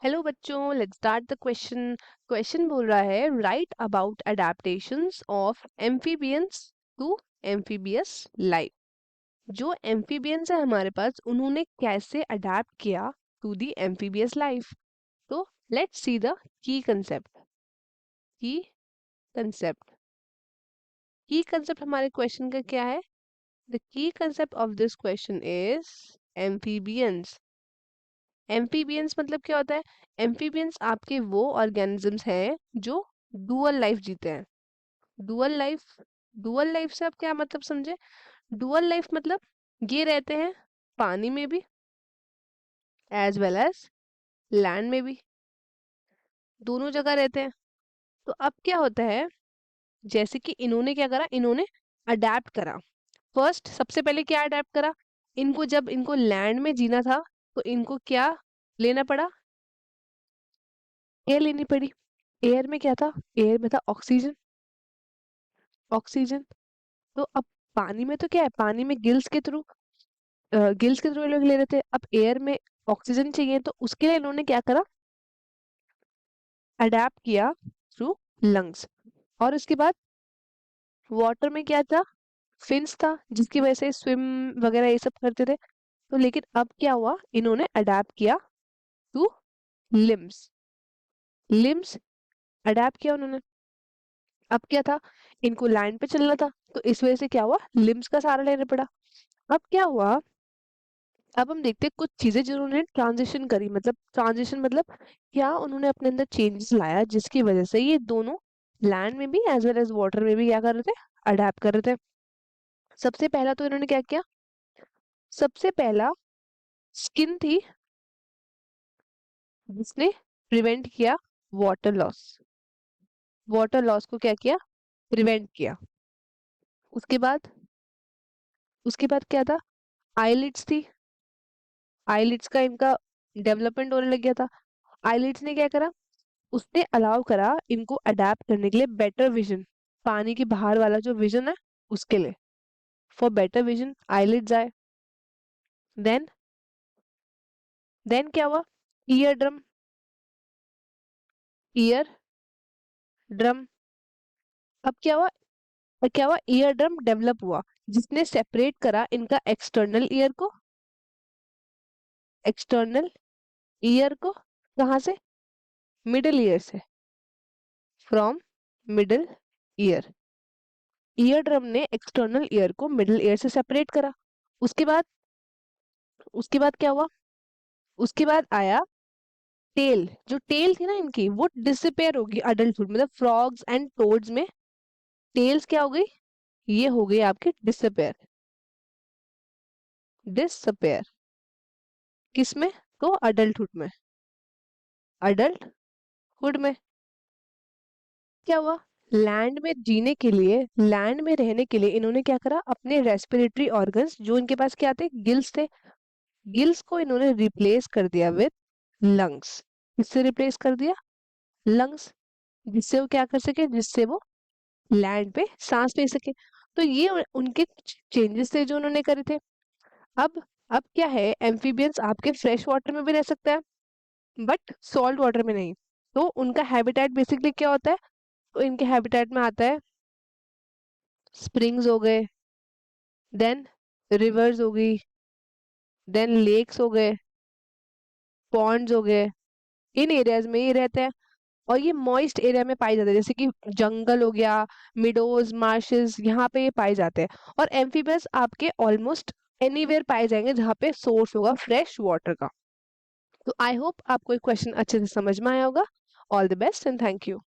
Hello बच्चों, let's start the question. Question बोल रहा है write about adaptations of amphibians to amphibious life. जो एम्फीबियंस है हमारे पास, उन्होंने कैसे अडेप्ट किया टू द एम्फीबियस लाइफ। तो let's see the key concept. Key concept key concept हमारे क्वेश्चन का क्या है? The key concept of this question is amphibians. Amphibians मतलब क्या होता है? एम्फीबियंस आपके वो ऑर्गेनिजम्स हैं जो डुअल लाइफ जीते हैं। डुअल लाइफ, डुअल लाइफ से आप क्या मतलब समझे? डुअल लाइफ मतलब ये रहते हैं पानी में भी एज वेल एज लैंड में भी, दोनों जगह रहते हैं। तो अब क्या होता है, जैसे कि इन्होंने क्या करा, इन्होंने अडेप्ट करा। फर्स्ट सबसे पहले क्या अडेप्ट करा? इनको जब इनको लैंड में जीना था तो इनको क्या लेना पड़ा? एयर लेनी पड़ी। एयर में क्या था? एयर में था ऑक्सीजन। ऑक्सीजन। तो अब पानी में तो क्या है, पानी में गिल्स के थ्रू ये लोग ले रहे थे। अब एयर में ऑक्सीजन चाहिए, तो उसके लिए इन्होंने क्या करा? अडेप्ट किया थ्रू लंग्स। और उसके बाद वाटर में क्या था? फिन्स था, जिसकी वजह से स्विम वगैरह ये सब करते थे। तो लेकिन अब क्या हुआ, इन्होंने अडेप्ट किया टू लिम्स। लिम्स अडेप्ट किया उन्होंने। अब क्या था, इनको लैंड पे चलना था, तो इस वजह से क्या हुआ, लिम्स का सहारा लेना पड़ा। अब क्या हुआ, अब हम देखते हैं कुछ चीजें जो उन्होंने ट्रांजिशन करी। मतलब ट्रांजिशन मतलब क्या, उन्होंने अपने अंदर चेंजेस लाया जिसकी वजह से ये दोनों लैंड में भी एज वेल एज वाटर में भी क्या कर रहे थे? अडेप्ट कर रहे थे। सबसे पहला तो इन्होंने क्या किया, सबसे पहला स्किन थी जिसने प्रिवेंट किया वाटर लॉस। वाटर लॉस को क्या किया? प्रिवेंट किया। उसके बाद, उसके बाद क्या था? आईलिड्स थी। आईलिड्स का इनका डेवलपमेंट होने लग गया था। आईलिड्स ने क्या करा, उसने अलाउ करा इनको अडेप्ट करने के लिए बेटर विजन। पानी के बाहर वाला जो विजन है उसके लिए, फॉर बेटर विजन आईलिड्स आए। देन देन क्या हुआ, ईयर ड्रम। Ear drum. अब क्या हुआ, क्या हुआ, ईयर ड्रम डेवलप हुआ जिसने सेपरेट करा इनका एक्सटर्नल ईयर को। एक्सटर्नल ईयर को कहाँ से? मिडिल ईयर से। From middle ear. Ear drum ने एक्सटर्नल ईयर को मिडिल ईयर से सेपरेट करा। उसके बाद, उसके बाद क्या हुआ, उसके बाद आया टेल। जो टेल थी ना इनकी, वो डिसअपेयर होगी अडल्टहुड। मतलब फ्रॉग्स एंड टोड्स में टेल्स क्या हो गई, ये हो गई आपकी डिसअपेयर। डिसअपेयर किसमें? तो अडल्टहुड में। अडल्टहुड में क्या हुआ, लैंड में जीने के लिए, लैंड में रहने के लिए इन्होंने क्या करा, अपने रेस्पिरेटरी ऑर्गन्स जो इनके पास क्या थे, गिल्स थे, गिल्स को इन्होंने रिप्लेस कर दिया विद लंग्स। किससे रिप्लेस कर दिया? लंग्स। जिससे वो क्या कर सके, जिससे वो लैंड पे सांस ले सके। तो ये उनके चेंजेस थे जो उन्होंने करे थे। अब क्या है, एम्फीबियंस आपके फ्रेश वाटर में भी रह सकता है बट सॉल्ट वाटर में नहीं। तो उनका हैबिटेट बेसिकली क्या होता है? तो इनके हैबिटेट में आता है स्प्रिंग्स हो गए, देन रिवर्स हो गई, देन लेक्स हो गए, पॉन्ड्स हो गए। इन एरियाज में ये रहते हैं और ये मॉइस्ट एरिया में पाए जाते हैं, जैसे कि जंगल हो गया, मिडोज, मार्शेस, यहाँ पे ये पाए जाते हैं। और एम्फीबियंस आपके ऑलमोस्ट एनीवेयर पाए जाएंगे जहाँ पे सोर्स होगा फ्रेश वाटर का। तो आई होप आपको ये क्वेश्चन अच्छे से समझ में आया होगा। All the best and thank you.